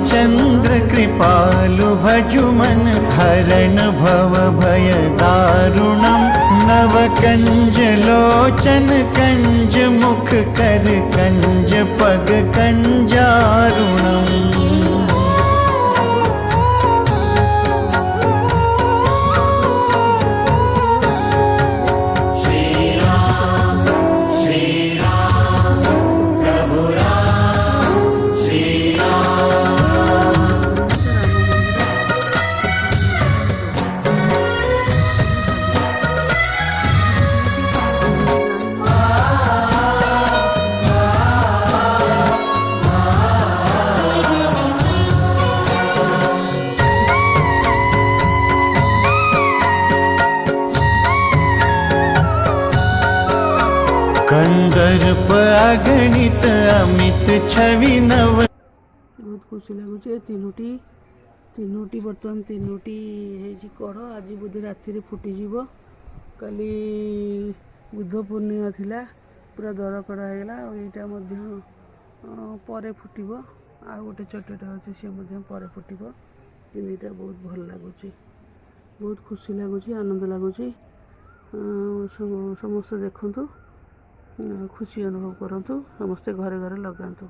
चंद्र कृपालु भजुमन हरण भव भय दारुणम नव कंज लोचन कंज मुख कर कंज पग कंजारुणम। कंदर्प अगणित अमित छवि नव। बहुत खुशी लगुच तीनोटी बर्तमान तीनोटी कढ़ आज बोधे राति फुटीज काली बुध पूर्णिमा थिला पूरा दर कड़ा होगा यहाँ पर फुटब आ गोटे चटटा अच्छे सी पर फुटब तीनटा बहुत भल लगुच बहुत खुशी लगुच आनंद लगुच समस्त देखु खुशी अनुभव करूँ समस्ते घरे घरे लगातु।